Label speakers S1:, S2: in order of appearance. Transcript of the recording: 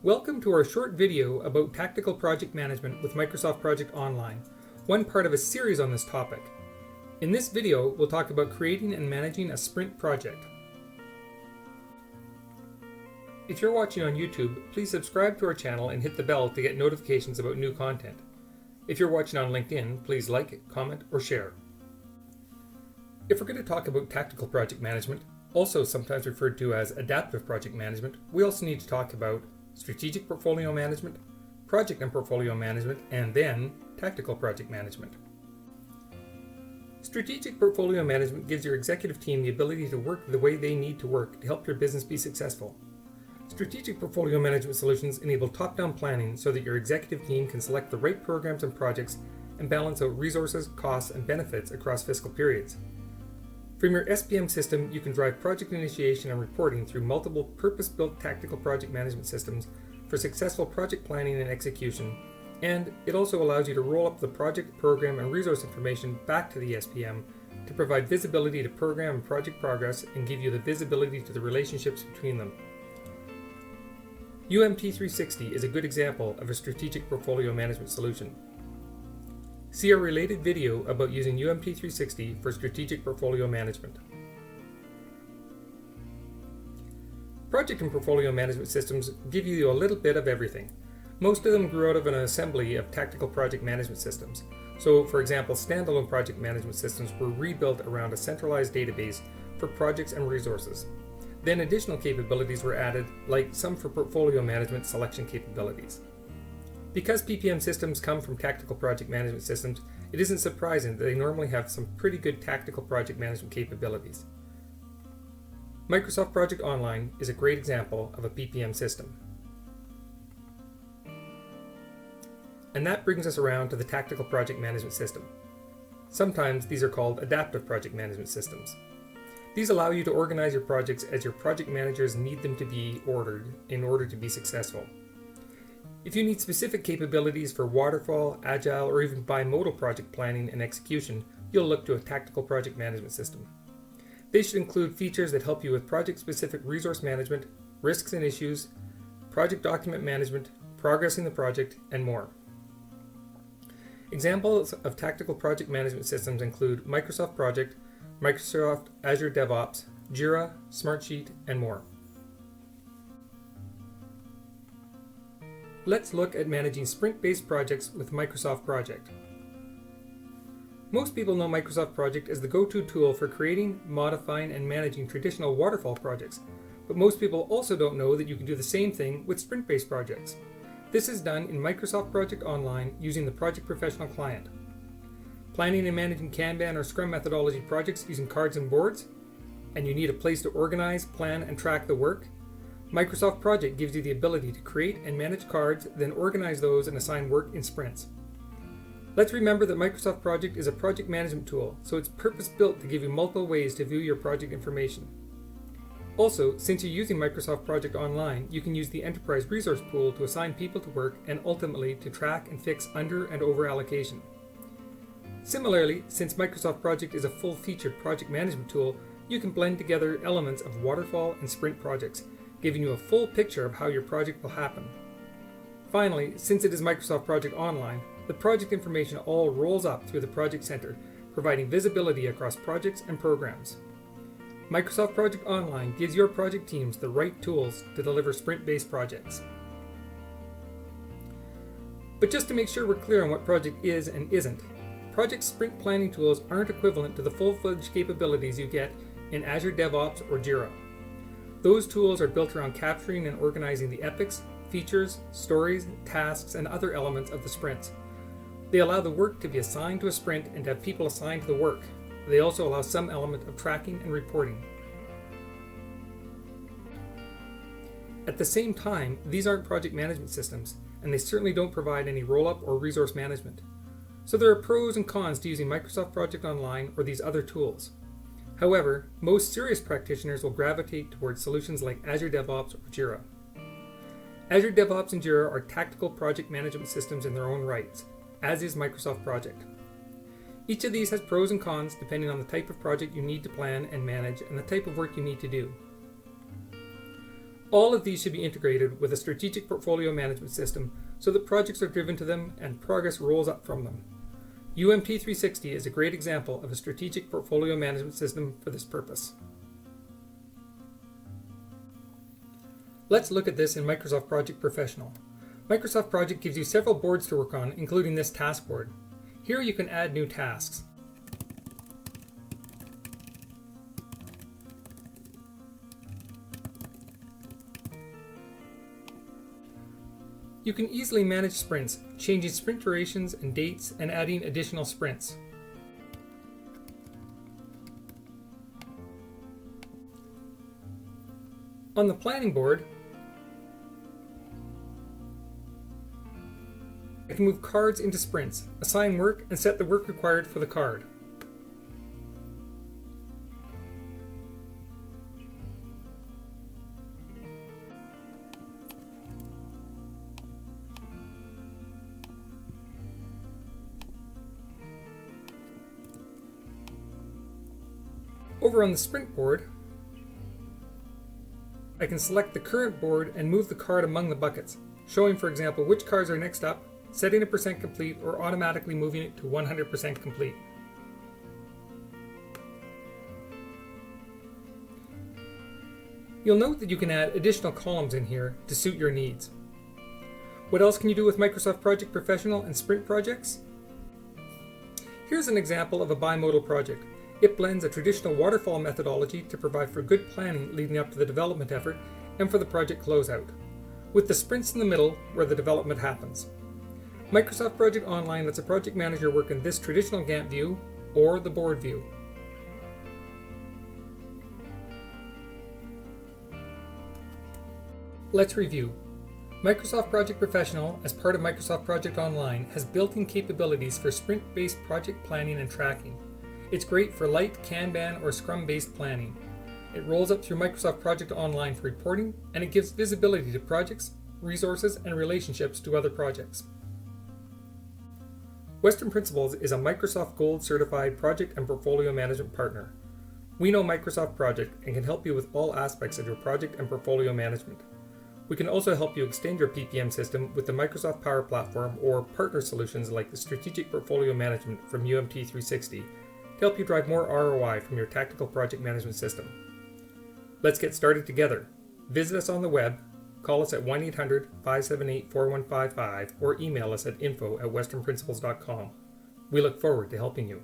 S1: Welcome to our short video about tactical project management with Microsoft Project Online, one part of a series on this topic. In this video, we'll talk about creating and managing a sprint project. If you're watching on YouTube, please subscribe to our channel and hit the bell to get notifications about new content. If you're watching on LinkedIn, please like, comment, or share. If we're going to talk about tactical project management, also sometimes referred to as adaptive project management, we also need to talk about strategic portfolio management, project and portfolio management, and then tactical project management. Strategic portfolio management gives your executive team the ability to work the way they need to work to help your business be successful. Strategic portfolio management solutions enable top-down planning so that your executive team can select the right programs and projects and balance out resources, costs, and benefits across fiscal periods. From your SPM system, you can drive project initiation and reporting through multiple purpose-built tactical project management systems for successful project planning and execution, and it also allows you to roll up the project, program, and resource information back to the SPM to provide visibility to program and project progress and give you the visibility to the relationships between them. UMT360 is a good example of a strategic portfolio management solution. See our related video about using UMT360 for strategic portfolio management. Project and portfolio management systems give you a little bit of everything. Most of them grew out of an assembly of tactical project management systems. So, for example, standalone project management systems were rebuilt around a centralized database for projects and resources. Then additional capabilities were added, like some for portfolio management selection capabilities. Because PPM systems come from tactical project management systems, it isn't surprising that they normally have some pretty good tactical project management capabilities. Microsoft Project Online is a great example of a PPM system. And that brings us around to the tactical project management system. Sometimes these are called adaptive project management systems. These allow you to organize your projects as your project managers need them to be ordered in order to be successful. If you need specific capabilities for waterfall, agile, or even bimodal project planning and execution, you'll look to a tactical project management system. They should include features that help you with project-specific resource management, risks and issues, project document management, progressing the project, and more. Examples of tactical project management systems include Microsoft Project, Microsoft Azure DevOps, Jira, Smartsheet, and more. Let's look at managing sprint-based projects with Microsoft Project. Most people know Microsoft Project as the go-to tool for creating, modifying, and managing traditional waterfall projects, but most people also don't know that you can do the same thing with sprint-based projects. This is done in Microsoft Project Online using the Project Professional client. Planning and managing Kanban or Scrum methodology projects using cards and boards, and you need a place to organize, plan, and track the work. Microsoft Project gives you the ability to create and manage cards, then organize those and assign work in sprints. Let's remember that Microsoft Project is a project management tool, so it's purpose-built to give you multiple ways to view your project information. Also, since you're using Microsoft Project Online, you can use the Enterprise Resource Pool to assign people to work and ultimately to track and fix under and over-allocation. Similarly, since Microsoft Project is a full-featured project management tool, you can blend together elements of waterfall and sprint projects, giving you a full picture of how your project will happen. Finally, since it is Microsoft Project Online, the project information all rolls up through the Project Center, providing visibility across projects and programs. Microsoft Project Online gives your project teams the right tools to deliver sprint-based projects. But just to make sure we're clear on what project is and isn't, project sprint planning tools aren't equivalent to the full-fledged capabilities you get in Azure DevOps or Jira. Those tools are built around capturing and organizing the epics, features, stories, tasks, and other elements of the sprints. They allow the work to be assigned to a sprint and to have people assigned to the work. They also allow some element of tracking and reporting. At the same time, these aren't project management systems, and they certainly don't provide any roll-up or resource management. So there are pros and cons to using Microsoft Project Online or these other tools. However, most serious practitioners will gravitate towards solutions like Azure DevOps or Jira. Azure DevOps and Jira are tactical project management systems in their own rights, as is Microsoft Project. Each of these has pros and cons depending on the type of project you need to plan and manage and the type of work you need to do. All of these should be integrated with a strategic portfolio management system so that projects are driven to them and progress rolls up from them. UMT360 is a great example of a strategic portfolio management system for this purpose. Let's look at this in Microsoft Project Professional. Microsoft Project gives you several boards to work on, including this task board. Here you can add new tasks. You can easily manage sprints, changing sprint durations and dates and adding additional sprints. On the planning board, I can move cards into sprints, assign work, and set the work required for the card. Over on the sprint board, I can select the current board and move the card among the buckets, showing, for example, which cards are next up, setting a percent complete, or automatically moving it to 100% complete. You'll note that you can add additional columns in here to suit your needs. What else can you do with Microsoft Project Professional and Sprint projects? Here's an example of a bimodal project. It blends a traditional waterfall methodology to provide for good planning leading up to the development effort and for the project closeout, with the sprints in the middle where the development happens. Microsoft Project Online lets a project manager work in this traditional Gantt view or the board view. Let's review. Microsoft Project Professional, as part of Microsoft Project Online, has built-in capabilities for sprint-based project planning and tracking. It's great for light Kanban or Scrum-based planning. It rolls up through Microsoft Project Online for reporting, and it gives visibility to projects, resources, and relationships to other projects. Western Principles is a Microsoft Gold certified project and portfolio management partner. We know Microsoft Project and can help you with all aspects of your project and portfolio management. We can also help you extend your PPM system with the Microsoft Power Platform or partner solutions like the Strategic Portfolio Management from UMT360 to help you drive more ROI from your tactical project management system. Let's get started together. Visit us on the web, call us at 1-800-578-4155, or email us at info@westernprinciples.com. We look forward to helping you.